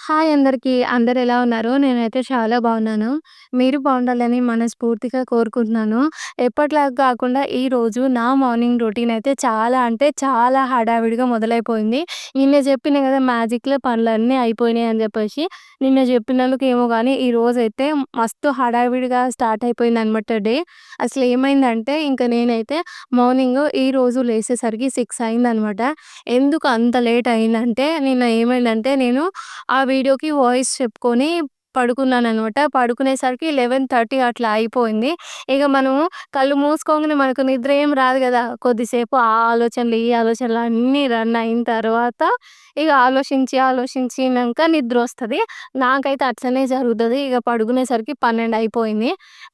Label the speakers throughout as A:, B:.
A: Hi అందరికీ. అందరెలా ఉన్నారు? నేనైతే చాలా బాగున్నాను. మీరు బాగుండాలని మనస్ఫూర్తిగా కోరుకుంటున్నాను. ఎప్పటిలాగా కాకుండా ఈరోజు నా మార్నింగ్ రొటీన్ అయితే చాలా అంటే చాలా హడావిడిగా మొదలైపోయింది. నిన్న చెప్పిన కదా మ్యాజిక్‌లో పనులన్నీ అయిపోయినాయి అని చెప్పేసి. నిన్న చెప్పినందుకు ఏమో గానీ ఈరోజైతే మస్తు హడావిడిగా స్టార్ట్ అయిపోయిందనమాట డే. అసలేమైందంటే ఇంక నేనైతే మార్నింగ్ ఈరోజు లేసేసరికి 6 అయిందనమాట. ఎందుకు అంత లేట్ అయిందంటే నిన్న ఏమైందంటే నేను ఆ వీడియోకి వాయిస్ చెప్పుకొని పడుకున్నాననమాట. పడుకునేసరికి 11:30 అట్లా అయిపోయింది. ఇగ మనము కళ్ళు మూసుకోంగానే మనకు నిద్ర ఏం రాదు గదా! కొద్దిసేపు ఆ ఆలోచనలు, ఈ ఆలోచనలు అన్నీ రన్ అయిన తర్వాత ఇగ ఆలోచించినంక నిద్రొస్తది. నాకైతే అట్లనే జరుగుతది. ఇగ పడుకునేసరికి 12 అయిపోయింది.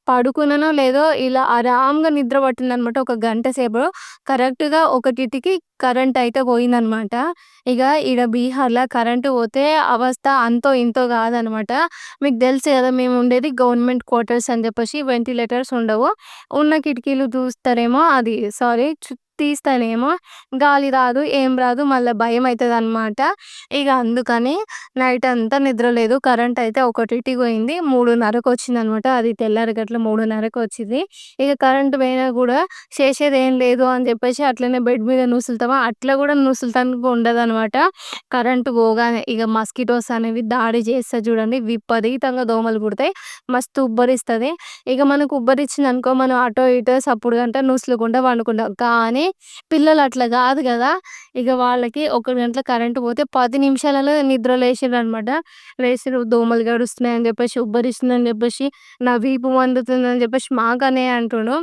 A: పడుకున్నానో లేదో ఇలా ఆరాంగా నిద్ర పట్టిందనమాట ఒక గంట సేపు. కరెక్ట్‌గా 1కి కరెంటయితే పోయిందనమాట. ఇగ ఈడ బీహార్‌ల కరెంటు పోతే అవస్థ అంతో ఇంతో గాదనమాట. మీకు దెలుసు గదా! మేముండేది గవర్నమెంట్ క్వార్టర్స్ అని జెప్పేసి వెంటిలేటర్స్ ఉండవు. ఉన్న కిటికీలు దూస్తారేమో అది సారీ తీస్తేనేమో గాలి రాదు, ఏం రాదు. మళ్ళా భయమైతదనమాట. ఇగ అందుకని నైటంతా నిద్ర లేదు. కరెంటయితే 1కి పోయింది. 3:30కొచ్చిందనమాట. అది తెల్లారి గట్ల 3:30కొచ్చింది. ఇగ కరెంట్ పోయినా గూడా చేసేదేం లేదు అని జెప్పేసి అట్లనే బెడ్ మీద నుసులుతామా, అట్లా గూడా నుసులుతానికి ఉండదనమాట. కరెంట్ పోగానే ఇగ మస్కిటోస్ అనేవి దాడి చేస్తది జూడండి. విపరీతంగా దోమలు కుడతాయి. మస్తు ఉబ్బరిస్తది. ఇగ మనకు ఉబ్బరిచ్చిందనుకో మనం అటో ఇటో సప్పుడుగంట నుసులుకుంటా పండుకుంటాం. కానీ పిల్లలు అట్లా గాదు గదా! ఇగ వాళ్ళకి ఒక గంటల కరెంట్ పోతే 10 నిమిషాలలో నిద్ర లేషిర్రనమాట. లేసిర్రు దోమలు గడుస్తున్నాయని జెప్పేసి, ఉబ్బరిస్తుందని జెప్పేసి, నా వీపు మండుతుందని జెప్పేసి మాకనే అంటుండు.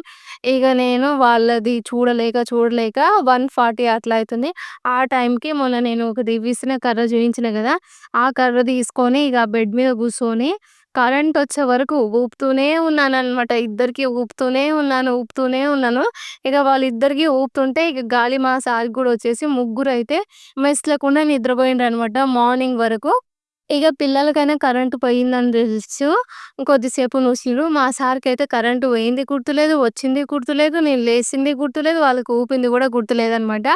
A: ఇగ నేను వాళ్ళది చూడలేక 1:40 అట్లా అయితుంది. ఆ టైంకి మొన్న నేను ఒకటి విసిన కర్ర చూయించిన గదా! ఆ కర్ర తీసుకొని ఇగ బెడ్ మీద కూర్చొని కరెంటొచ్చే వరకు ఊపుతూనే ఉన్నాననమాట. ఇద్దరికీ ఊపుతూనే ఉన్నాను. ఇగ వాళ్ళిద్దరికీ ఊపుతుంటే ఇగ గాలి మా సార్‌కి గూడా వచ్చేసి ముగ్గురైతే మెసలకుండా నిద్రపోయిండ్రనమాట మార్నింగ్ వరకు. ఇగ పిల్లలకైనా కరెంట్ పోయిందని దెలుసు. కొద్దిసేపు నూసిర్రు. మా సార్‌కైతే కరెంట్ పోయింది గుర్తులేదు, వచ్చింది గుర్తులేదు, నేను లేసింది గుర్తులేదు, వాళ్ళకి ఊపింది గూడా గుర్తులేదనమాట.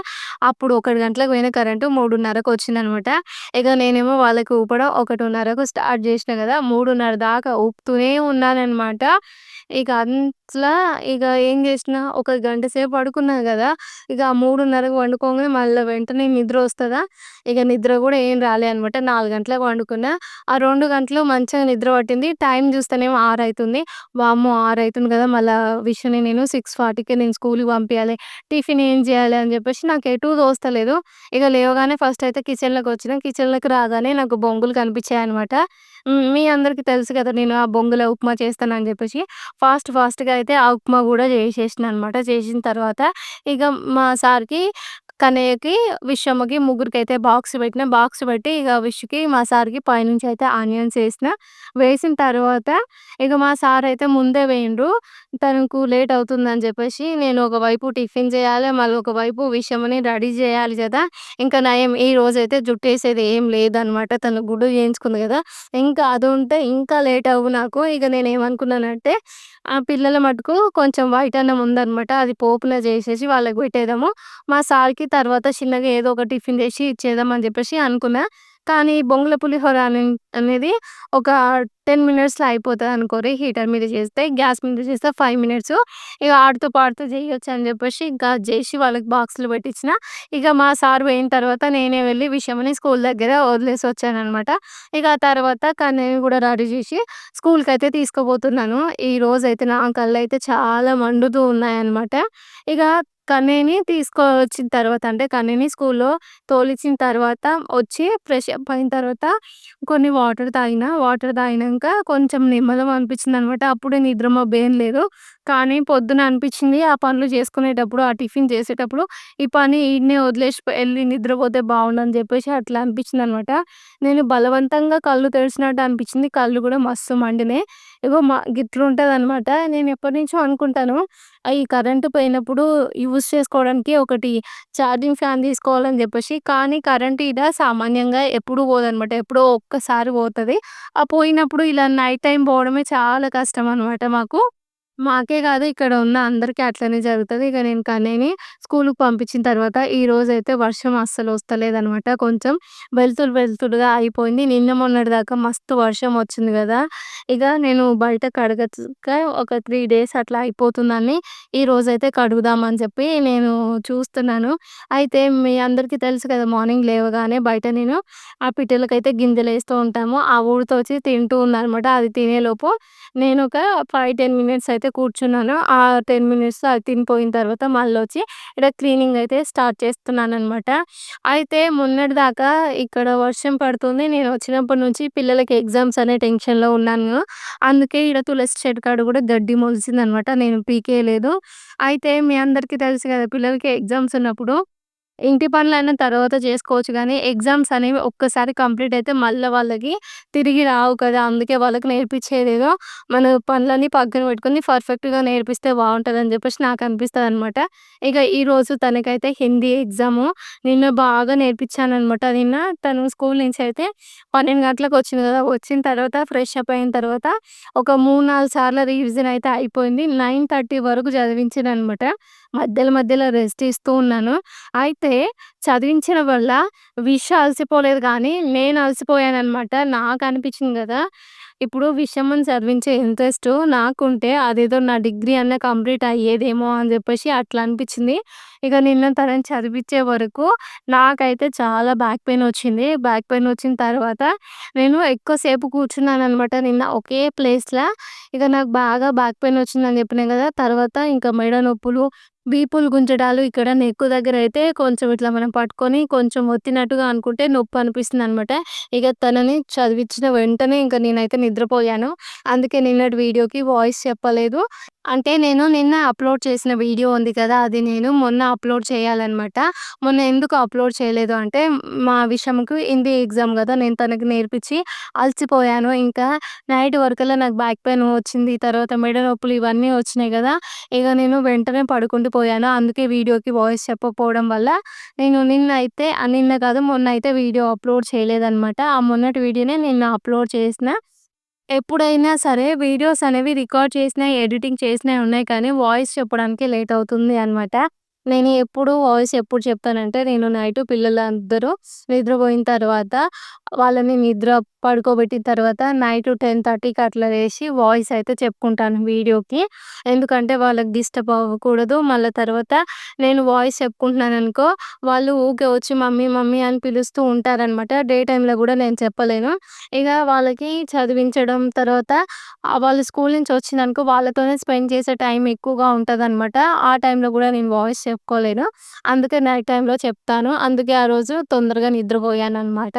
A: అప్పుడు 1 గంటలకు పోయిన కరెంటు 3:30కి వచ్చిందనమాట. ఇగ నేనేమో వాళ్ళకి ఊపడం 1:30కు స్టార్ట్ జేసినా గదా! 3:30 దాకా ఊపుతూనే ఉన్నాననమాట. ఇక అట్లా ఇగ ఏం జేసినా ఒక గంట సేపు పడుకున్నా గదా! ఇగ 3:30కి పండుకోంగానే మళ్ళా వెంటనే నిద్ర వస్తదా? ఇగ నిద్ర గూడా ఏం రాలే అనమాట. 4 గంటలకు పండుకున్నా. ఆ 2 గంటలు మంచిగా నిద్ర పట్టింది. టైం చూస్తేనేమో 6 అయితుంది. వామ్మో! 6 అయితుంది గదా! మళ్ళా విషుని నేను 6:40కే నేను స్కూలుకి పంపియాలి. టిఫిన్ ఏం జేయాలి అని జెప్పేసి నాకు ఎటూ తోస్తలేదు. ఇగ లేవగానే ఫస్ట్ అయితే కిచెన్‌లోకొచ్చిన. కిచెన్‌లోకి రాగానే నాకు బొంగులు కనిపించాయనమాట. మీ అందరికి తెలుసు కదా! నేను ఆ బొంగుల ఉప్మా చేస్తానని జెప్పేసి ఫాస్ట్‌గా అయితే ఆ ఉప్మా గూడా జేసేసినా అనమాట. చేసిన తర్వాత ఇగ మా సార్‌కి, కన్నయ్యకి, విషమ్మకి ముగ్గురికైతే బాక్స్ పెట్టిన. బాక్స్ పెట్టి ఇగ విష్‌కి, మా సార్‌కి పైనుంచి అయితే ఆనియన్స్ ఏసిన. వేసిన తర్వాత ఇగ మా సారయితే ముందే వేయిండ్రు. తనకు లేట్ అవుతుందని జెప్పేసి నేను ఒకవైపు టిఫిన్ జేయాలె, మళ్ళీ ఒకవైపు విషమని రెడీ జేయాలి గదా! ఇంకా నయం ఈ రోజైతే జుట్టేసేది ఏం లేదనమాట. తను గుడ్డు చేయించుకుంది గదా! ఇంకా అదుంటే ఇంకా లేట్ అవ్వు నాకు. ఇగ నేనేమనుకున్నానంటే పిల్లల మటుకు కొంచెం వైట్ అన్నం ఉందనమాట. అది పోపులో జేసేసి వాళ్ళకి పెట్టేద్దాము. మా సార్‌కి తర్వాత చిన్నగా ఏదో ఒక టిఫిన్ చేసి ఇచ్చేద్దాం అని చెప్పేసి అనుకున్నా. కానీ బొంగుల పులిహోర అనేది ఒక 10 మినిట్స్‌లో అయిపోతదనుకోరి హీటర్ మీద చేస్తే. గ్యాస్ మీద చేస్తే 5 మినిట్సు. ఇగ ఆడుతూ పాడుతూ చేయొచ్చు అని చెప్పేసి ఇంకా అది చేసి వాళ్ళకి బాక్స్‌లో పెట్టించిన. ఇక మా సార్ పోయిన తర్వాత నేనే వెళ్ళి విషమని స్కూల్ దగ్గర వదిలేసి వచ్చాననమాట. ఇక ఆ తర్వాత కన్నయ్యని కూడా రెడీ చేసి స్కూల్‌కైతే తీసుకుపోతున్నాను. ఈరోజైతే నా కళ్ళైతే చాలా మండుతూ ఉన్నాయన్నమాట. ఇక కన్నయ్యని తీసుకొచ్చిన తర్వాత అంటే కన్నయ్యని స్కూల్‌లో తోలిచ్చిన తర్వాత వచ్చి ఫ్రెష్ అప్ అయిన తర్వాత కొన్ని వాటర్ తాగిన. వాటర్ తాగినంక కొంచెం నిమ్మలం అనిపించిందనమాట. అప్పుడే నిద్ర మబ్బేం లేదు. కానీ పొద్దున అనిపించింది ఆ పనులు చేసుకునేటప్పుడు, ఆ టిఫిన్ చేసేటప్పుడు ఈ పని ఈడనే వదిలేసి ఎళ్లి నిద్రపోతే బావుండని చెప్పేసి అట్లా అనిపించిందనమాట. నేను బలవంతంగా కళ్ళు తెరిచినట్టు అనిపించింది. కళ్ళు కూడా మస్తు మండినాయి. ఇగో గిట్లుంటదనమాట. నేను ఎప్పటినుంచో అనుకుంటాను. ఈ కరెంట్ పోయినప్పుడు యూజ్ చేసుకోవడానికి ఒకటి ఛార్జింగ్ ఫ్యాన్ తీసుకోవాలని జెప్పేసి. కానీ కరెంట్ ఈడ సామాన్యంగా ఎప్పుడు పోదనమాట. ఎప్పుడో ఒక్కసారి పోతది. ఆ పోయినప్పుడు ఇలా నైట్ టైమ్ పోవడమే చాలా కష్టమనమాట మాకు. మాకే గాదు ఇక్కడ ఉన్న అందరికీ అట్లనే జరుగుతది. ఇక నేను కన్నయ్యని స్కూలుకి పంపించిన తర్వాత ఈరోజైతే వర్షం అస్సలు వస్తలేదనమాట. కొంచెం వెలుతురుగా అయిపోయింది. నిన్న మొన్నటి దాకా మస్తు వర్షం వచ్చింది గదా! ఇక నేను బయట కడగక ఒక 3 డేస్ అట్లా అయిపోతుందని ఈరోజైతే కడుగుదామని చెప్పి నేను చూస్తున్నాను. అయితే మీ అందరికీ తెలుసు కదా! మార్నింగ్ లేవగానే బయట నేను ఆ పిట్టలకైతే గింజలేస్తూ ఉంటాము. ఆ ఉడత వచ్చి తింటూ ఉందనమాట. అది తినేలోపు నేను ఒక 5, 10 మినిట్స్ అయితే కూర్చున్నాను. ఆ 10 మినిట్స్‌లో అది తినిపోయిన తర్వాత మళ్ళొచ్చి ఇక్కడ క్లీనింగ్ అయితే స్టార్ట్ చేస్తున్నాననమాట. అయితే మొన్నటిదాకా ఇక్కడ వర్షం పడుతుంది. నేను వచ్చినప్పటి నుంచి పిల్లలకి ఎగ్జామ్స్ అనే టెన్షన్‌లో ఉన్నాను. అందుకే ఈడ తులసి చెట్టు కాడ కూడా గడ్డి మొలిసిందనమాట. నేను పీకేయలేదు. అయితే మీ అందరికీ తెలుసు కదా! పిల్లలకి ఎగ్జామ్స్ ఉన్నప్పుడు ఇంటి పనులైనా తర్వాత చేసుకోవచ్చు గానీ, ఎగ్జామ్స్ అనేవి ఒక్కసారి కంప్లీట్ అయితే మళ్ళా వాళ్ళకి తిరిగి రావు కదా! అందుకే వాళ్ళకి నేర్పించేదేదో మన పనులన్నీ పక్కన పెట్టుకొని పర్ఫెక్ట్‌గా నేర్పిస్తే బావుంటదని జెప్పేసి నాకనిపిస్తదనమాట. ఇక ఈరోజు తనకైతే హిందీ ఎగ్జాము. నిన్న బాగా నేర్పించాననమాట. నిన్న తను స్కూల్ నుంచి అయితే 12 గంటలకొచ్చింది గదా! వచ్చిన తర్వాత ఫ్రెష్ అప్ అయిన తర్వాత ఒక 3, 4 సార్లు రివిజన్ అయితే అయిపోయింది. 9:30 వరకు చదివించాననమాట. మధ్యలో రెస్ట్ ఇస్తూ ఉన్నాను. అయితే చదివించడం వల్ల అలసిపోలేదు గానీ, నేను అలసిపోయాననమాట. నాకనిపించింది గదా! ఇప్పుడు విషయమని చదివించే ఇంట్రెస్టు నాకుంటే అదేదో నా డిగ్రీ అన్నా కంప్లీట్ అయ్యేదేమో అని జెప్పేసి అట్లా అనిపించింది. ఇక నిన్న తనని చదివిచ్చే వరకు నాకైతే చాలా బ్యాక్ పెయిన్ వచ్చింది. బ్యాక్ పెయిన్ వచ్చిన తర్వాత నేను ఎక్కువ సేపు కూర్చున్నాననమాట నిన్న ఒకే ప్లేస్‌ల. ఇక నాకు బాగా బ్యాక్ పెయిన్ వచ్చిందని చెప్పినా గదా! తర్వాత ఇంకా మెడ నొప్పులు, వీపులు గుంజడాలు ఇక్కడ నెక్కు దగ్గరైతే కొంచెం ఇట్లా మనం పట్టుకొని కొంచెం ఒత్తినట్టుగా అనుకుంటే నొప్పనిపిస్తుందనమాట. ఇక తనని చదివిచ్చిన వెంటనే ఇంక నేనైతే నిద్రపోయాను. అందుకే నిన్నటి వీడియోకి వాయిస్ చెప్పలేదు. అంటే నేను నిన్న అప్‌లోడ్ చేసిన వీడియో ఉంది కదా! అది నేను మొన్న అప్‌లోడ్ చేయాలనమాట. మొన్న ఎందుకు అప్‌లోడ్ చేయలేదు అంటే, మా విషయంకు హిందీ ఎగ్జామ్ గదా! నేను తనకి నేర్పించి అలసిపోయాను. ఇంకా నైట్ వరకల్లా నాకు బ్యాక్ పెయిన్ వచ్చింది. తర్వాత మెడ నొప్పులు ఇవన్నీ వచ్చినాయి గదా! ఇగ నేను వెంటనే పడుకుండిపోయాను. అందుకే వీడియోకి వాయిస్ చెప్పకపోవడం వల్ల నేను నిన్న కాదు మొన్నయితే వీడియో అప్‌లోడ్ చేయలేదనమాట. ఆ మొన్నటి వీడియోనే నిన్న అప్‌లోడ్ చేసిన. ఎప్పుడైనా సరే వీడియోస్ అనేవి రికార్డ్ చేసినయి, ఎడిటింగ్ చేసినయి ఉన్నాయి కానీ, వాయిస్ చెప్పడానికి లేట్ అవుతుంది అనమాట. నేను ఎప్పుడు వాయిస్ ఎప్పుడు చెప్తానంటే, నేను నైటు పిల్లలందరూ నిద్రపోయిన తర్వాత, వాళ్ళని పడుకోబెట్టిన తర్వాత నైటు 10:30కి అట్లా లేసి వాయిస్ అయితే చెప్పుకుంటాను వీడియోకి. ఎందుకంటే వాళ్ళకి డిస్టర్బ్ అవ్వకూడదు. మళ్ళా తర్వాత నేను వాయిస్ చెప్పుకుంటున్నాననుకో, వాళ్ళు ఊకే వచ్చి మమ్మీ, మమ్మీ అని పిలుస్తూ ఉంటారనమాట. డే టైమ్‌లో గూడా నేను చెప్పలేను. ఇగ వాళ్ళకి చదివించడం, తర్వాత వాళ్ళు స్కూల్ నుంచి వచ్చిందనుకో వాళ్ళతోనే స్పెండ్ చేసే టైం ఎక్కువగా ఉంటదనమాట. ఆ టైంలో గూడా నేను వాయిస్ చెప్పుకోలేను. అందుకే నైట్ టైమ్‌లో చెప్తాను. అందుకే ఆ రోజు తొందరగా నిద్రపోయాననమాట.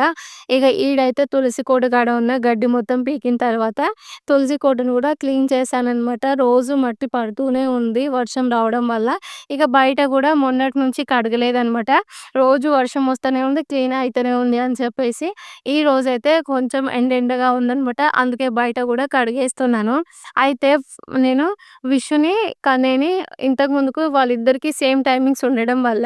A: ఇగ ఈడైతే తులసి కోట కాడ ఉన్న గడ్డి మొత్తం పీకిన తర్వాత తులసి కోటను గూడా క్లీన్ చేశాననమాట. రోజు మట్టి పడుతూనే ఉంది వర్షం రావడం వల్ల. ఇక బయట గూడా మొన్నటి నుంచి కడగలేదనమాట. రోజు వర్షం వస్తూనే ఉంది, క్లీన్ అయితేనే ఉంది అని చెప్పేసి ఈరోజైతే కొంచెం ఎండగా ఉందనమాట. అందుకే బయట గూడా కడిగేస్తున్నాను. అయితే నేను విషుని, కన్నయ్యని ఇంతకు ముందుకు వాళ్ళిద్దరికీ సేమ్ టైమింగ్స్ ఉండడం వల్ల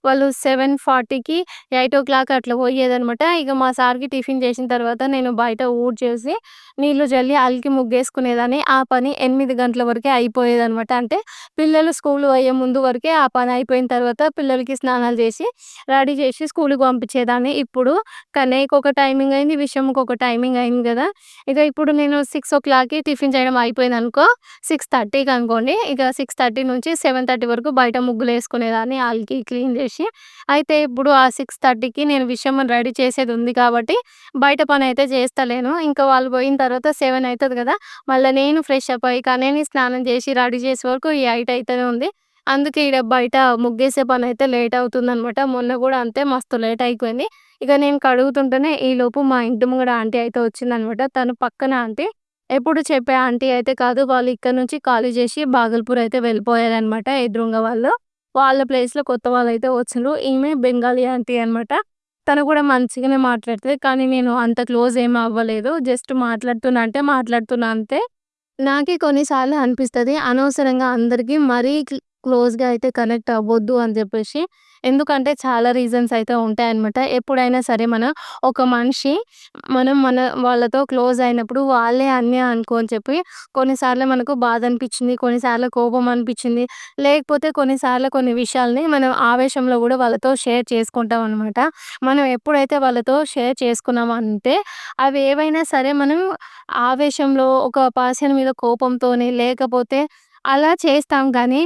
A: వాళ్ళు 7:40కి, 8:00 అట్లా పోయేదనమాట. ఇక మా సార్‌కి టిఫిన్ చేసిన తర్వాత నేను బయట ఊడ్చేసి, నీళ్లు జల్లి, అలికి ముగ్గేసుకునేదాన్ని. ఆ పని 8 గంటల వరకే అయిపోయేదనమాట. అంటే పిల్లలు స్కూలు పోయే ముందు వరకే ఆ పని అయిపోయిన తర్వాత పిల్లలకి స్నానాలు చేసి, రెడీ చేసి స్కూలుకి పంపించేదాన్ని. ఇప్పుడు కన్నయ్యకొక టైమింగ్ అయింది, విషయంకొక టైమింగ్ అయింది గదా! ఇక ఇప్పుడు నేను 6:00కి టిఫిన్ చేయడం అయిపోయిందనుకో, 6:30కి అనుకోండి. ఇక 6:30 నుంచి 7:30 వరకు బయట ముగ్గులేసుకునేదాన్ని అలికి, క్లీన్ జేసి. అయితే ఇప్పుడు ఆ 6:30కి నేను విషయమ్మని రెడీ చేసేదుంది కాబట్టి, బయట పనైతే చేస్తలేను. ఇంకా వాళ్ళు పోయిన తర్వాత 7 అయితది గదా! మళ్ళా నేను ఫ్రెష్ అప్ అయ్యి, కన్నయ్యని స్నానం చేసి, రెడీ చేసే వరకు ఈ 8 అయితనే ఉంది. అందుకే ఈడ బయట ముగ్గేసే పనైతే లేట్ అవుతుందనమాట. మొన్న గూడా అంతే మస్తు లేట్ అయిపోయింది. ఇక నేను కడుగుతుంటేనే ఈలోపు మా ఇంటి ముంగడ ఆంటీ అయితే వచ్చిందనమాట. తను పక్కన ఆంటీ. ఎప్పుడు చెప్పే ఆంటీ అయితే కాదు. వాళ్ళు ఇక్కడి నుంచి ఖాళీ జేసి బాగల్పూర్ అయితే వెళ్ళిపోయారనమాట ఎదురుంగా వాళ్ళు. వాళ్ళ ప్లేస్‌లో కొత్త వాళ్ళైతే వచ్చిండ్రు. ఈమె బెంగాలీ ఆంటీ అనమాట. తను కూడా మంచిగానే మాట్లాడుతది. కానీ నేను అంత క్లోజ్ ఏమి అవ్వలేదు. జస్ట్ మాట్లాడుతున్నా అంటే మాట్లాడుతున్నా అంతే. నాకే కొన్ని సార్లు అనిపిస్తది. అనవసరంగా అందరికి మరీ క్లోజ్‌గా అయితే కనెక్ట్ అవ్వొద్దు అని జెప్పేసి. ఎందుకంటే చాలా రీజన్స్ అయితే ఉంటాయన్నమాట. ఎప్పుడైనా సరే ఒక మనిషి మన వాళ్ళతో క్లోజ్ అయినప్పుడు వాళ్ళే అన్నీ అనుకో అని చెప్పి కొన్నిసార్లు మనకు బాధ అనిపిచ్చింది. కొన్నిసార్లు కోపం అనిపిచ్చింది. లేకపోతే కొన్నిసార్లు కొన్ని విషయాల్ని మనం ఆవేశంలో గూడా వాళ్ళతో షేర్ చేసుకుంటాం అనమాట. మనం ఎప్పుడైతే వాళ్ళతో షేర్ చేసుకున్నామో అంటే అవి ఏవైనా సరే మనం ఆవేశంలో ఒక పర్సన్ మీద కోపంతోని లేకపోతే అలా చేస్తాం గానీ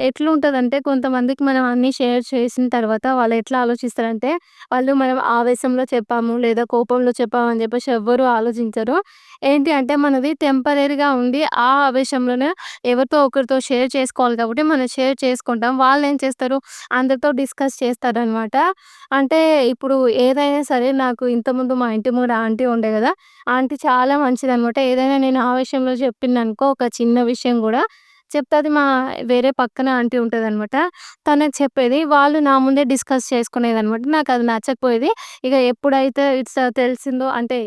A: ఎట్లుంటదంటే కొంతమందికి మనం అన్నీ షేర్ చేసిన తర్వాత వాళ్ళు ఎట్లా ఆలోచిస్తారంటే, వాళ్ళు మనం ఆవేశంలో చెప్పాము లేదా కోపంలో చెప్పాము అని చెప్పేసి ఎవ్వరు ఆలోచించరు. ఏంటి అంటే మనది టెంపరరీగా ఉండి ఆ ఆవేశంలోనే ఎవరితో ఒకరితో షేర్ చేసుకోవాలి కాబట్టి మనం షేర్ చేసుకుంటాం. వాళ్ళేం చేస్తారు అందరితో డిస్కస్ చేస్తారనమాట. అంటే ఇప్పుడు ఏదైనా సరే నాకు ఇంతకుముందు మా ఇంటి ముందు ఆంటీ ఉండే గదా! ఆంటీ చాలా మంచిదనమాట. ఏదైనా నేను ఆవేశంలో చెప్పిందనుకో ఒక చిన్న విషయం గూడా చెప్తే అది వేరే పక్కన ఆంటీ ఉంటదనమాట. తనకి చెప్పేది. వాళ్ళు నా ముందే డిస్కస్ చేసుకునేదనమాట. నాకది నచ్చకపోయేది. ఇగ ఎప్పుడైతే తెలిసిందో అంటే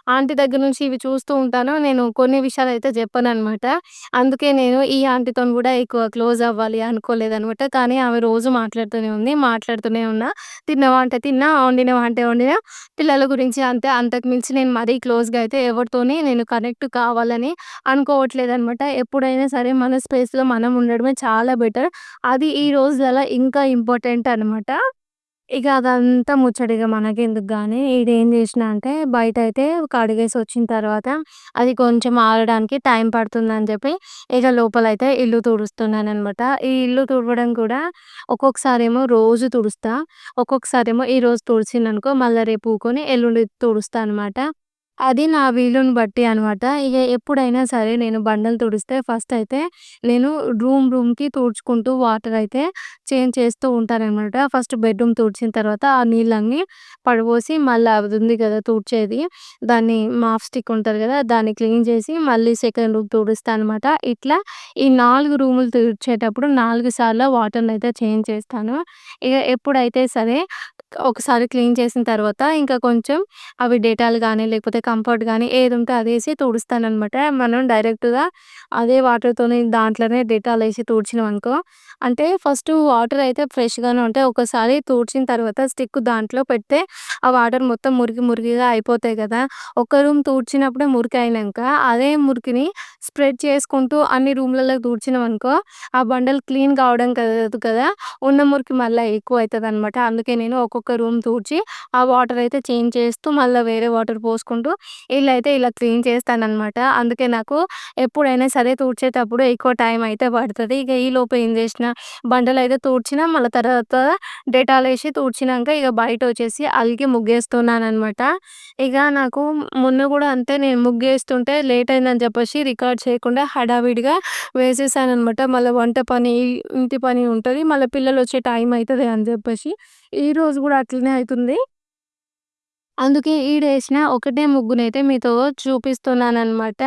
A: ఆంటీ దగ్గర నుంచి ఇవి చూస్తూ ఉంటానో నేను కొన్ని విషయాలైతే జెప్పననమాట. అందుకే నేను ఈ ఆంటీతోని గూడా ఎక్కువ క్లోజ్ అవ్వాలి అనుకోలేదనమాట. కానీ ఆమె రోజు మాట్లాడుతూనే ఉంది. మాట్లాడుతూనే ఉన్నా. తిన్నావా అంటే తిన్నా, వండినవా అంటే వండినా. పిల్లల గురించి అంతే. అంతకు మించి నేను మరీ క్లోజ్‌గా అయితే ఎవరితోని నేను కనెక్ట్ కావాలని అనుకోవట్లేదనమాట. ఎప్పుడైనా సరే మన స్పేస్‌లో మనం ఉండడమే చాలా బెటర్. అది ఈ రోజులలో ఇంకా ఇంపార్టెంట్ అనమాట. ఇక అదంతా ముచ్చట మనకెందుకు గానీ, ఇదేం జేషినా అంటే బయటయితే కడిగేసొచ్చిన తర్వాత అది కొంచెం ఆరడానికి టైం పడుతుందని జెప్పి ఇక లోపలైతే ఇల్లు తుడుస్తున్నాననమాట. ఈ ఇల్లు తుడవడం కూడా ఒక్కొక్కసారేమో రోజు తుడుస్తా. ఒక్కొక్కసారేమో ఈరోజు తుడిచిననుకో మళ్ళా రేపు ఊకొని ఎల్లుండి తుడుస్తా అనమాట. అది నా వీలుని బట్టి అనమాట. ఇగ ఎప్పుడైనా సరే నేను బండలు తుడిస్తే ఫస్టయితే నేను రూమ్‌కి తుడుచుకుంటూ వాటరయితే చేంజ్ చేస్తూ ఉంటాననమాట. ఫస్ట్ బెడ్‌రూమ్ తుడిచిన తర్వాత ఆ నీళ్ళన్నీ పడబోసి మళ్ళా అదుంది గదా! తుడిచేది. దాన్ని మాప్ స్టిక్ ఉంటది గదా! దాన్ని క్లీన్ చేసి మళ్ళీ సెకండ్ రూమ్ తుడుస్తా అనమాట. ఇట్లా ఈ 4 రూములు తుడిచేటప్పుడు 4 సార్లు వాటర్‌నయితే చేంజ్ చేస్తాను. ఇగ ఎప్పుడైతే సరే ఒకసారి క్లీన్ చేసిన తర్వాత ఇంకా కొంచెం అవి డెటాల్ గానీ, లేకపోతే కంఫర్ట్ గానీ ఏదుంటే అదేసి తుడుస్తాననమాట. మనం డైరెక్ట్‌గా అదే వాటర్‌తోని దాంట్లోనే డెటాలేసి తుడిచినామనుకో అంటే ఫస్ట్ వాటర్ అయితే ఫ్రెష్‌గానే ఉంటాయి. ఒకసారి తుడిచిన తర్వాత స్టిక్ దాంట్లో పెడితే ఆ వాటర్ మొత్తం మురికిగా అయిపోతాయి గదా! ఒక రూమ్ తుడిచినప్పుడే మురికయినంక అదే మురికిని స్ప్రెడ్ చేసుకుంటూ అన్ని రూమ్‌లలోకి తుడిచినామనుకో ఆ బండలు క్లీన్ కావడం కాదు కదా! ఉన్న మురికి మళ్ళా ఎక్కువయితదనమాట. అందుకే నేను ఒక్కొక్క రూమ్ తుడిచి ఆ వాటర్ అయితే చేంజ్ చేస్తూ మళ్ళా వేరే వాటర్ పోసుకుంటూ ఇల్లయితే ఇలా క్లీన్ చేస్తాననమాట. అందుకే నాకు ఎప్పుడైనా సరే తుడిచేటప్పుడు ఎక్కువ టైం అయితే పడతది. ఇక ఈలోపు ఏం చేసినా బండలయితే తుడిచినా మళ్ళా తర్వాత డెటాల్ ఏసి తుడిచినంక ఇక బయటొచ్చేసి అలికి ముగ్గేస్తున్నాననమాట. ఇక నాకు మొన్న గూడా అంతే నేను ముగ్గేస్తుంటే లేట్ అయిందని చెప్పేసి రికార్డ్ చేయకుండా హడావిడిగా వేసేసాననమాట. మళ్ళా వంట పని, ఇంటి పని ఉంటది. మళ్ళా పిల్లలొచ్చే టైం అయితది అని జెప్పేసి. ఈరోజు గూడా అట్లనే అయితుంది. అందుకే ఈడేసిన ఒకటే ముగ్గునైతే మీతో చూపిస్తున్నాననమాట.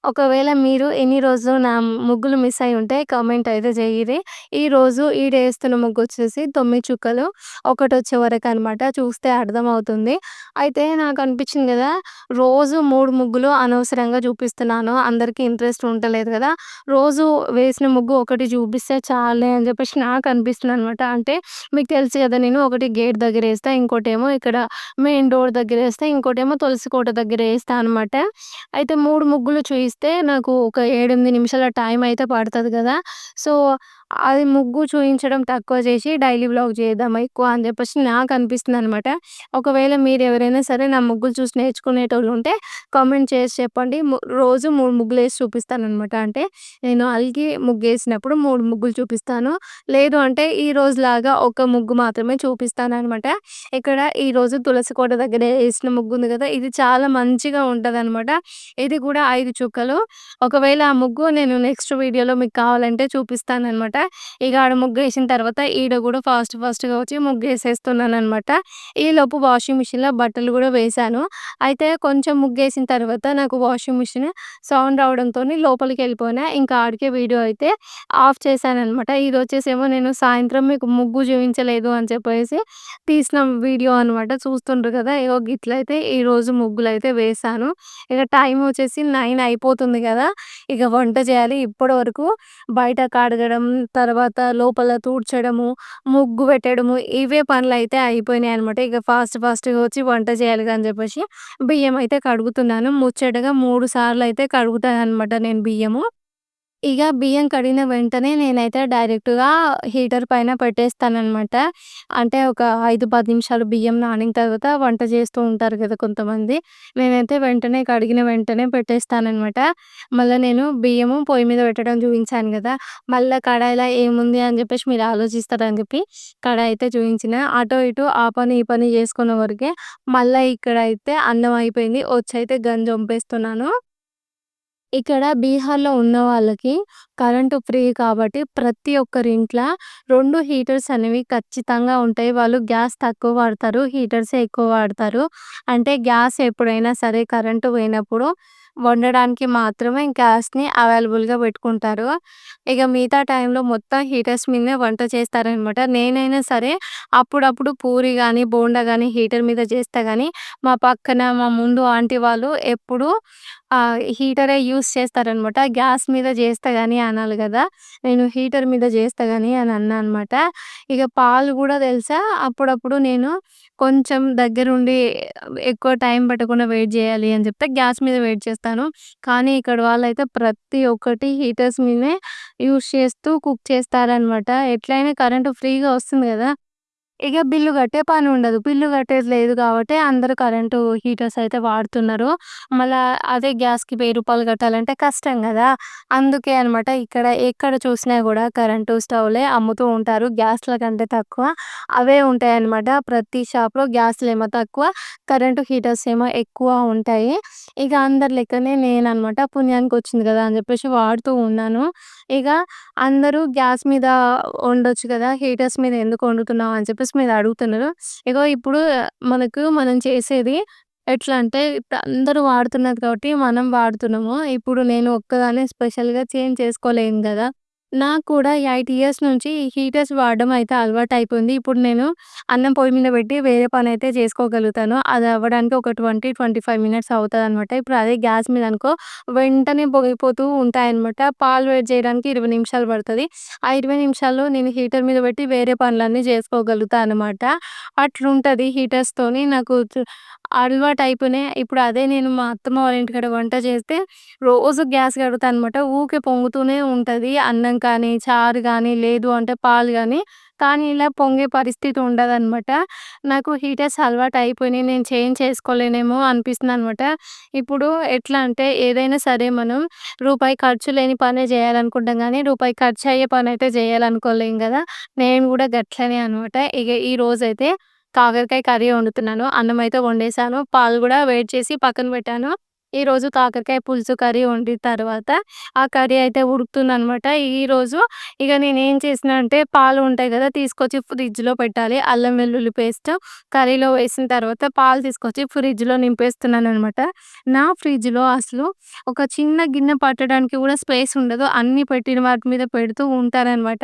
A: ఒకవేళ మీరు ఎన్ని రోజులు నా ముగ్గులు మిస్ అయ్యుంటే కామెంట్ అయితే జెయ్యిరి. ఈరోజు ఈడేస్తున్న ముగ్గొచ్చేసి 9 చుక్కలు ఒకటొచ్చే వరకనమాట. చూస్తే అర్థమవుతుంది. అయితే నాకనిపిచ్చింది గదా! రోజు 3 ముగ్గులు అనవసరంగా చూపిస్తున్నాను. అందరికి ఇంట్రెస్ట్ ఉంటలేదు గదా! రోజు వేసిన ముగ్గు ఒకటి చూపిస్తే చాలులే అని జెప్పేసి నాకనిపిస్తుందనమాట. అంటే మీకు తెలుసు గదా! నేను ఒకటి గేట్ దగ్గరేస్తా. ఇంకోటేమో ఇక్కడ మెయిన్ డోర్ దగ్గరేస్తా. ఇంకోటేమో తులసి కోట దగ్గర ఏస్తా అనమాట. అయితే 3 ముగ్గులు చూయిస్తే నాకు ఒక 7, 8 నిమిషాల టైం అయితే పడతది గదా! సో, అది ముగ్గు చూయించడం తక్కువ చేసి డైలీ వ్లాగ్ చేద్దాం ఎక్కువ అని చెప్పేసి నాకనిపిస్తుందనమాట. ఒకవేళ మీరెవరైనా సరే నా ముగ్గులు చూసి నేర్చుకునేటోళ్ళుంటే కామెంట్ చేసి చెప్పండి. రోజు 3 ముగ్గులేసి చూపిస్తాననమాట. అంటే నేను అలికి ముగ్గేసినప్పుడు 3 ముగ్గులు చూపిస్తాను. లేదు అంటే ఈ రోజులాగా ఒక ముగ్గు మాత్రమే చూపిస్తాననమాట. ఇక్కడ ఈరోజు తులసి కోట దగ్గర ఏసిన ముగ్గుంది గదా! ఇది చాలా మంచిగా ఉంటదనమాట. ఇది కూడా 5 చుక్కలు. ఒకవేళ ఆ ముగ్గు నేను నెక్స్ట్ వీడియోలో మీకు కావాలంటే చూపిస్తాననమాట. ఇక ఆడ ముగ్గేసిన తర్వాత ఈడ గూడా ఫాస్ట్‌గా వచ్చి ముగ్గేసేస్తున్నాననమాట. ఈలోపు వాషింగ్ మిషన్‌లో బట్టలు గూడా వేశాను. అయితే కొంచెం ముగ్గేసిన తర్వాత నాకు వాషింగ్ మిషన్ సౌండ్ రావడంతోని లోపలికెళ్ళిపోయినా. ఇంకా ఆడికే వీడియో అయితే ఆఫ్ చేశాననమాట. ఇదొచ్చేసేమో నేను సాయంత్రం మీకు ముగ్గు చూయించలేదు అని చెప్పేసి తీసిన వీడియో అనమాట. చూస్తుండ్రు కదా! ఇగో గిట్లయితే ఈరోజు ముగ్గులైతే వేశాను. ఇక టైమొచ్చేసి 9 అయిపోతుంది గదా! ఇక వంట చేయాలి. ఇప్పటి వరకు బయట కడగడం, తర్వాత లోపల తూడ్చడము, ముగ్గు పెట్టడము ఇవే పనులైతే అయిపోయినాయనమాట. ఇక ఫాస్ట్‌గా వచ్చి వంట చేయాలిగా అని చెప్పేసి బియ్యం అయితే కడుగుతున్నాను. ముచ్చటగా 3 సార్లయితే కడుగుతాననమాట నేను బియ్యము. ఇగ బియ్యం కడిగిన వెంటనే నేనైతే డైరెక్ట్‌గా హీటర్ పైన పెట్టేస్తాననమాట. అంటే ఒక 5, 10 నిమిషాలు బియ్యం నానిన తర్వాత వంట చేస్తూ ఉంటారు కదా కొంతమంది. నేనైతే వెంటనే కడిగిన వెంటనే పెట్టేస్తాననమాట. మళ్ళా నేను బియ్యము పొయ్యి మీద పెట్టడం చూయించాను గదా! మళ్ళా కడాయిలో ఏముంది అని జెప్పేసి మీరు ఆలోచిస్తారని జెప్పి కడాయి అయితే చూయించిన. అటో ఇటో ఆ పని, ఈ పని చేసుకునే వరకే మళ్ళా ఇక్కడైతే అన్నం అయిపోయింది. వచ్చైతే గంజొంపేస్తున్నాను. ఇక్కడ బీహార్‌లో ఉన్న వాళ్ళకి కరెంటు ఫ్రీ కాబట్టి ప్రతి ఒక్కరి ఇంట్ల 2 హీటర్స్ అనేవి ఖచ్చితంగా ఉంటాయి. వాళ్ళు గ్యాస్ తక్కువ వాడతారు. హీటర్సే ఎక్కువ వాడతారు. అంటే గ్యాస్ ఎప్పుడైనా సరే కరెంటు పోయినప్పుడు వండడానికి మాత్రమే గ్యాస్‌ని అవైలబుల్‌గా పెట్టుకుంటారు. ఇక మిగతా టైంలో మొత్తం హీటర్స్ మీదనే వంట చేస్తారనమాట. నేనైనా సరే అప్పుడప్పుడు పూరి గానీ, బోండా గానీ హీటర్ మీద చేస్తా గానీ, మా పక్కన, మా ముందు ఆంటీ వాళ్ళు ఎప్పుడూ హీటరే యూజ్ చేస్తారనమాట. గ్యాస్ మీద చేస్తా గాని అనాలి గదా! నేను హీటర్ మీద చేస్తా గాని అని అన్నా అనమాట. ఇక పాలు గూడా తెలుసా అప్పుడప్పుడు నేను కొంచెం దగ్గరుండి ఎక్కువ టైం పట్టకుండా వెయిట్ జేయాలి అని చెప్తే గ్యాస్ మీద వెయిట్ చేస్తాను. కానీ ఇక్కడ వాళ్ళైతే ప్రతి ఒక్కటి హీటర్స్ మీదనే యూజ్ చేస్తూ కుక్ చేస్తారనమాట. ఎట్లైనా కరెంటు ఫ్రీగా వస్తుంది గదా! ఇగ బిల్లు కట్టే పనుండదు. బిల్లు కట్టేది లేదు గాబట్టి అందరూ కరెంటు హీటర్స్ అయితే వాడుతున్నారు. మళ్ళా అదే గ్యాస్‌కి రూ. 1000 కట్టాలంటే కష్టం గదా! అందుకే అనమాట ఇక్కడ ఎక్కడ చూసినా గూడా కరెంటు స్టవ్‌లే అమ్ముతూ ఉంటారు. గ్యాస్‌ల కంటే తక్కువ అవే ఉంటాయన్నమాట. ప్రతి షాప్‌లో గ్యాస్‌లేమో తక్కువ, కరెంటు హీటర్స్ ఏమో ఎక్కువ ఉంటాయి. ఇక అందరి లెక్కనే నేననమాట పుణ్యానికొచ్చింది గదా! అని జెప్పేసి వాడుతూ ఉన్నాను. ఇగ అందరూ గ్యాస్ మీద వండొచ్చు కదా! హీటర్స్ మీద ఎందుకు వండుతున్నావు అని చెప్పేసి మీరు అడుగుతున్నారు. ఇగో ఇప్పుడు మనం చేసేది ఎట్లా అంటే ఇప్పుడు అందరూ వాడుతున్నారు కాబట్టి మనం వాడుతున్నాము. ఇప్పుడు నేను ఒక్కదాన్నే స్పెషల్‌గా చేంజ్ చేసుకోలేను గదా! నాకు కూడా 8 ఇయర్స్ నుంచి ఈ హీటర్స్ వాడడం అయితే అలవాటయిపోయింది. ఇప్పుడు నేను అన్నం పొయ్యి మీద పెట్టి వేరే పనైతే చేసుకోగలుగుతాను. అది అవ్వడానికి ఒక 25 మినిట్స్ అవుతదనమాట. ఇప్పుడు అదే గ్యాస్ మీద అనుకో వెంటనే పొంగిపోతూ ఉంటాయనమాట. పాలు వేడి చేయడానికి 20 నిమిషాలు పడతది. ఆ 20 నిమిషాల్లో నేను హీటర్ మీద పెట్టి వేరే పనులన్నీ చేసుకోగలుగుతా అనమాట. అట్లుంటది హీటర్స్‌తోని నాకు అలవాటయిపోయినాయి. ఇప్పుడు అదే నేను మా అత్తమ్మ వాళ్ళ ఇంటికాడ వంట చేస్తే రోజు గ్యాస్ కడుగుతా అనమాట. ఊకే పొంగుతూనే ఉంటది. అన్నం కానీ, చారు గానీ, లేదు అంటే పాలు గానీ, కానీ ఇలా పొంగే పరిస్థితి ఉండదనమాట. నాకు హీటర్స్ అలవాటయిపోయినాయి. నేను చేంజ్ చేసుకోలేనేమో అనిపిస్తుందనమాట. ఇప్పుడు ఎట్లా అంటే ఏదైనా సరే మనం రూపాయి ఖర్చు లేని పనే జేయాలనుకుంటాం గానీ, రూపాయి ఖర్చయ్యే పనైతే జేయాలనుకోలేం గదా! నేను గూడా గట్లనే అనమాట. ఇగ ఈరోజైతే కాకరకాయ కర్రీ వండుతున్నాను. అన్నమైతే వండేశాను. పాలు గూడా వేడి చేసి పక్కన పెట్టాను. ఈరోజు కాకరకాయ పులుసు కర్రీ వండిన తర్వాత ఆ కర్రీ అయితే ఉడుకుతుందనమాట. ఈరోజు ఇగ నేనేం చేసినా అంటే పాలు ఉంటాయి గదా! తీసుకొచ్చి ఫ్రిడ్జ్‌లో పెట్టాలి. అల్లం వెల్లుల్లి పేస్ట్ కర్రీలో వేసిన తర్వాత పాలు తీసుకొచ్చి ఫ్రిడ్జ్‌లో నింపేస్తున్నాననమాట. నా ఫ్రిడ్జ్‌లో అసలు ఒక చిన్న గిన్నె పట్టడానికి గూడా స్పేస్ ఉండదు. అన్నీ పెట్టిన వాటి మీద పెడుతూ ఉంటాననమాట.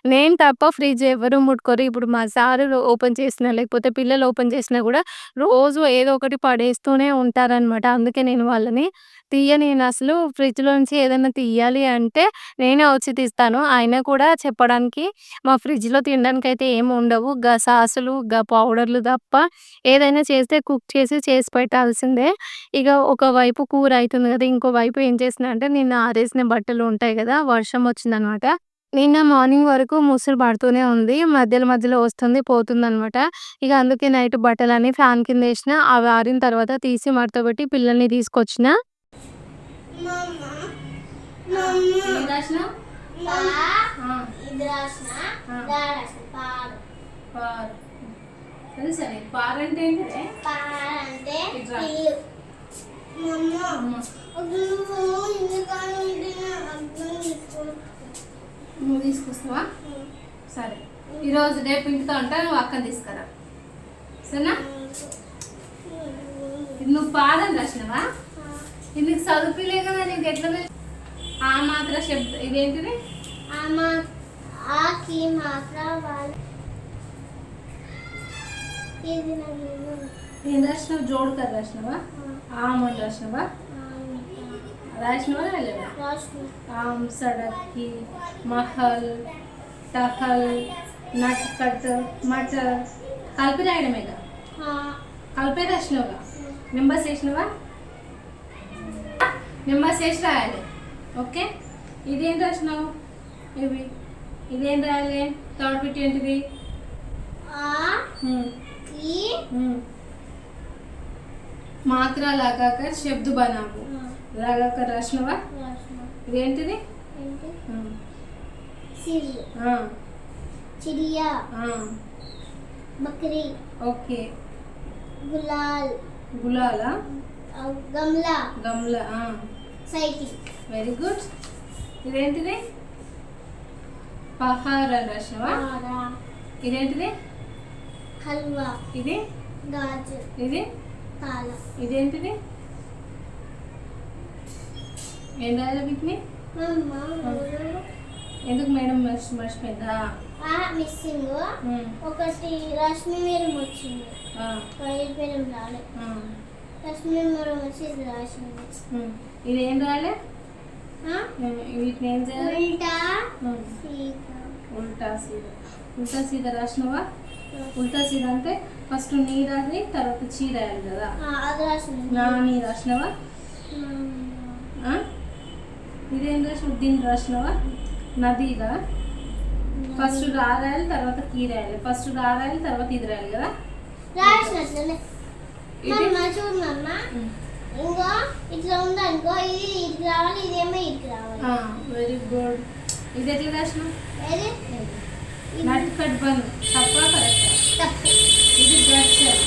A: నేను తప్ప ఫ్రిడ్జ్ ఎవ్వరు ముట్టుకోరు. ఇప్పుడు మా సారు ఓపెన్ చేసినా, లేకపోతే పిల్లలు ఓపెన్ చేసినా గూడా రోజు ఏదో ఒకటి పడేస్తూనే ఉంటారనమాట. అందుకే నేను వాళ్ళని తీయనియనసలు. ఫ్రిడ్జ్‌లోంచి ఏదన్నా తీయాలి అంటే నేనే వచ్చి తీస్తాను. అయినా కూడా చెప్పడానికి మా ఫ్రిడ్జ్‌లో తినడానికైతే ఏమి ఉండవు. సాసులు, పౌడర్‌లు తప్ప ఏదైనా చేస్తే కుక్ చేసి పెట్టాల్సిందే. ఇగ ఒకవైపు కూర అయితుంది గదా! ఇంకో వైపు ఏం చేసినా అంటే నిన్న ఆరేసిన బట్టలు ఉంటాయి గదా! వర్షం వచ్చిందనమాట. నిన్న మార్నింగ్ వరకు ముసురు పడుతూనే ఉంది. మధ్యలో వస్తుంది, పోతుందనమాట. ఇగ అందుకే నైట్ బట్టలన్నీ ఫ్యాన్ కిందేసిన. అవి ఆరిన తర్వాత తీసి మడతపెట్టి పిల్లల్ని తీసుకొచ్చిన. ఏం రాసినావు? పారు. తెలుసా నీకు పారంటే ఏంటిదే? అమ్మ. నువ్వు తీసుకొస్తావా? సరే. ఈరోజు రేపు ఇంటితో ఉంటా, నువ్వు అక్కని తీసుకురా. సరేనా? నువ్వు పాడని రాసినవా? ఇది నీకు చదువులే కదా, నీకు ఎట్లా ఆ మాత్ర శబ్ద ఇదేంటిది? ఏం రాసినావు? జోడుకర్ రాసినవా? ఆమని రాసినవా? రాసినవా లేదా? ఆమ్, సడక్కి, మహల్, టహల్, నట్ కట్, మటర్ కలిపి రాయడమేగా. కలిపే రాసినావుగా. నెంబర్స్ వేసినావా? నెంబర్స్ వేసి రాయాలి. ఓకే. ఇదేం రాసినావు? ఇవి ఇదేం రాయాలి? థర్డ్ బిట్ ఏంటిది? మాత్ర లాగాకర్ శబ్ద బనావు. లాగాకర్ రాసినావా? ఇదేంటిది?
B: चिड़िया, बकरी,
A: ఓకే.
B: गुलाल,
A: గులాలా?
B: गमला,
A: గమ్లా.
B: साइकिल.
A: Very good. ఇదేంటిది? పహార్ అని రాసినావా? ఇదేంటిది?
B: हलवा,
A: ఇది
B: गाजर,
A: ఇది
B: काला.
A: ఇదేంటిది? ఏం రాయాలి వీటిని?
B: मम्मा
A: ఎందుకు మేడం మర్చిపోయిందా?
B: మిస్సింగ్ ఒకటి రశ్మి మేడం వచ్చింది, వైట్ మేడం రాలే. రశ్మి మేడం వచ్చి ఇది రాసింది.
A: ఇది ఏం రాయాలి? వీటిని ఏం చేయాలి? ఉల్టా సీదా. ఉల్టా సీదా రాసినవా? ఉల్టా సీదా అంటే ఫస్ట్ నీ రాసి తర్వాత చీ రాయాలి కదా.
B: అది రాసింది.
A: నా నీ రాసినవా? ఇదేం రాసినావు? దీన్ని రాసినవా? నదిగా. ఫస్ట్ రా రాయాలి తర్వాత కీ రాయాలి. ఫస్ట్ రా రాయాలి తర్వాత ఇది రాయాలి కదా.
B: రాసినట్లనే చూడమ్మ. ఇంకో ఇట్లా ఉందనుకో, ఇది ఇటు రావాలి, ఇదేమో ఇటు రావాలి.
A: Very good. ఇది ఎట్లా రాసినావు? నట్ కట్ బన్. తప్ప కరెక్ట్?
B: తప్పు.
A: ఇది గచ్చర్.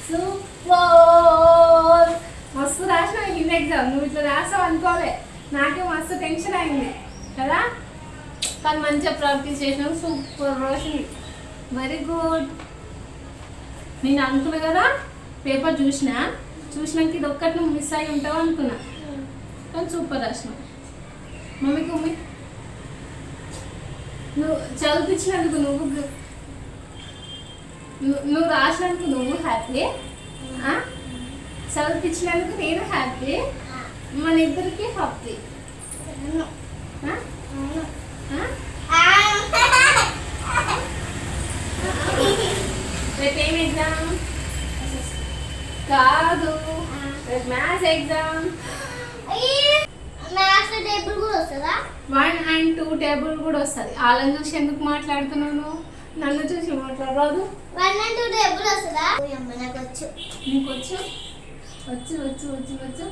A: సూపర్. మస్తు రాసినా హిందీ ఎగ్జామ్. నువ్వు ఇట్లా రాసావు అనుకోలే. నాకే మస్తు టెన్షన్ అయింది కదా. కానీ మంచిగా ప్రాక్టీస్ చేసినావు. సూపర్ రోషిని. Very good. నేను అనుకున్నా కదా, పేపర్ చూసినాక ఇది ఒక్కటి నువ్వు మిస్ అయి ఉంటావు అనుకున్నా. కానీ సూపర్ రాసినావు. మమ్మీకి నువ్వు చదివించినందుకు నువ్వు రాసినందుకు నువ్వు హ్యాపీ, చదివించినందుకు నేను హ్యాపీ, మన ఇద్దరికి హ్యాపీ. రేపు ఏం ఎగ్జామ్? కాదు, రేపు మ్యాథ్స్ ఎగ్జామ్.
B: మ్యాథ్స్ టేబుల్ కూడా వస్తుందా?
A: 1 and 2 టేబుల్ కూడా వస్తుంది. వాళ్ళని చూసి ఎందుకు మాట్లాడుతున్నాను? నన్ను చూసి మాట్లాడరాదు.
B: 1 and 2 టేబుల్ వస్తుందా? నాకు వచ్చు.
A: నీకు వచ్చు? వచ్చు వచ్చు వచ్చు వచ్చు.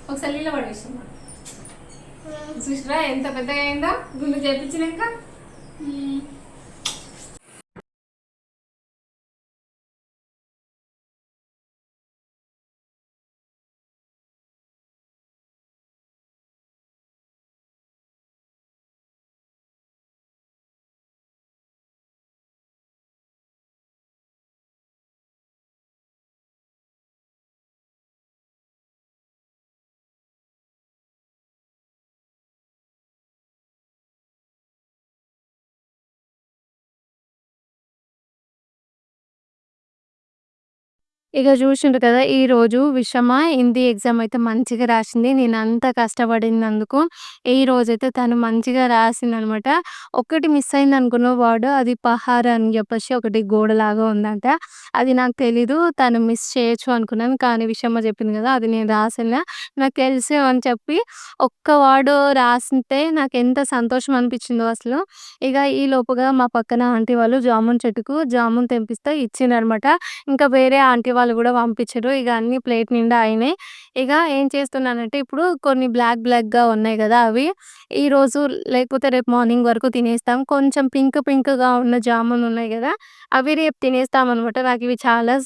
A: ఒకసారి నీళ్ళ పడేసామా? చూసిరా ఎంత పెద్దగా అయిందో గుండు చేపించినాక. ఇక చూసిండ్రు కదా! ఈరోజు విషమ హిందీ ఎగ్జామ్ అయితే మంచిగా రాసింది. నేనంత కష్టపడినందుకు ఈరోజైతే తను మంచిగా రాసిందనమాట. ఒక్కటి మిస్ అయిందనుకున్న వర్డ్, అది పహార్ అని చెప్పేసి ఒకటి గోడలాగా ఉందంట. అది నాకు తెలీదు. తను మిస్ చేయొచ్చు అనుకున్నాను. కానీ విషమ చెప్పింది కదా! అది నేను రాసినా. నాకు తెలుసు అని చెప్పి ఒక్క వర్డ్ రాసింటే నాకెంత సంతోషం అనిపించిందో అసలు. ఇక ఈ లోపుగా మా పక్కన ఆంటీ వాళ్ళు జామున్ చెట్టుకు జామున్ తెంపిస్తే ఇచ్చిండ్రనమాట. ఇంకా వేరే ఆంటీ వాళ్ళు కూడా పంపించారు. ఇక అన్ని ప్లేట్ నిండా అయినాయి. ఇక ఏం చేస్తున్నానంటే ఇప్పుడు కొన్ని బ్లాక్‌గా ఉన్నాయి కదా! అవి ఈరోజు లేకపోతే రేపు మార్నింగ్ వరకు తినేస్తాం. కొంచెం పింక్‌గా ఉన్న జామున్ ఉన్నాయి కదా! అవి రేపు తినేస్తామనమాట. నాకివి చాలా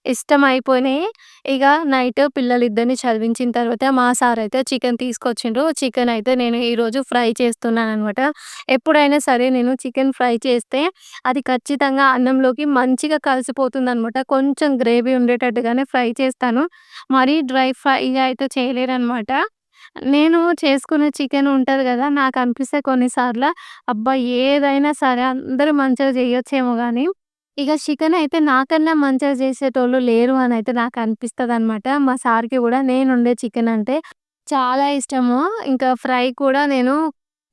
A: ఇష్టమైపోయినాయి. ఇక నైట్ పిల్లలిద్దరిని చదివించిన తర్వాత మా సార్ అయితే చికెన్ తీసుకొచ్చిండ్రు. చికెన్ అయితే నేను ఈరోజు ఫ్రై చేస్తున్నాననమాట. ఎప్పుడైనా సరే నేను చికెన్ ఫ్రై చేస్తే అది ఖచ్చితంగా అన్నంలోకి మంచిగా కలిసిపోతుందనమాట. కొంచెం గ్రేవీ ఉండేటట్టుగానే ఫ్రై చేస్తాను. మరీ డ్రై ఫ్రై అయితే చేయలేననమాట. నేను చేసుకునే చికెన్ ఉంటది గదా! నాకనిపిస్తే కొన్నిసార్ల అబ్బా! ఏదైనా సరే అందరూ మంచిగా చేయొచ్చేమో గానీ, ఇక చికెన్ అయితే నాకన్నా మంచిగా చేసేటోళ్ళు లేరు అనయితే నాకనిపిస్తదనమాట. మా సార్‌కి గూడా నేనొండే చికెన్ అంటే చాలా ఇష్టము. ఇంకా ఫ్రై కూడా నేను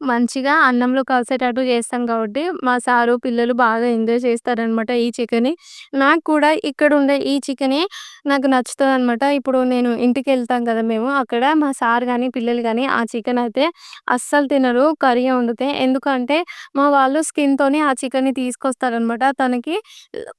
A: మంచిగా అన్నంలో కలిసేటట్టు చేస్తాను కాబట్టి, మా సారు, పిల్లలు బాగా ఎంజాయ్ చేస్తారనమాట ఈ చికెని. నాకు కూడా ఇక్కడుండే ఈ చికెనే నాకు నచ్చుతదనమాట. ఇప్పుడు నేను ఇంటికెళ్తాం కదా మేము, అక్కడ మా సారు గాని, పిల్లలు గాని ఆ చికెనయితే అస్సలు తినరు కర్రీ వండితే. ఎందుకంటే, మా వాళ్ళు స్కిన్‌తోని ఆ చికెన్‌ని తీసుకొస్తారనమాట. తనకి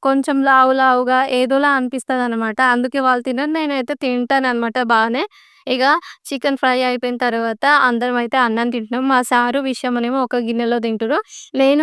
A: కొంచెం లావు లావుగా ఏదోలా అనిపిస్తదనమాట. అందుకే వాళ్ళు తినరు. నేనైతే తింటాననమాట బానే. ఇగ చికెన్ ఫ్రై అయిపోయిన తర్వాత అందరమైతే అన్నం తింటున్నాం. మా సారు, విషమనేమో ఒక గిన్నెలో తింటుర్రు. నేను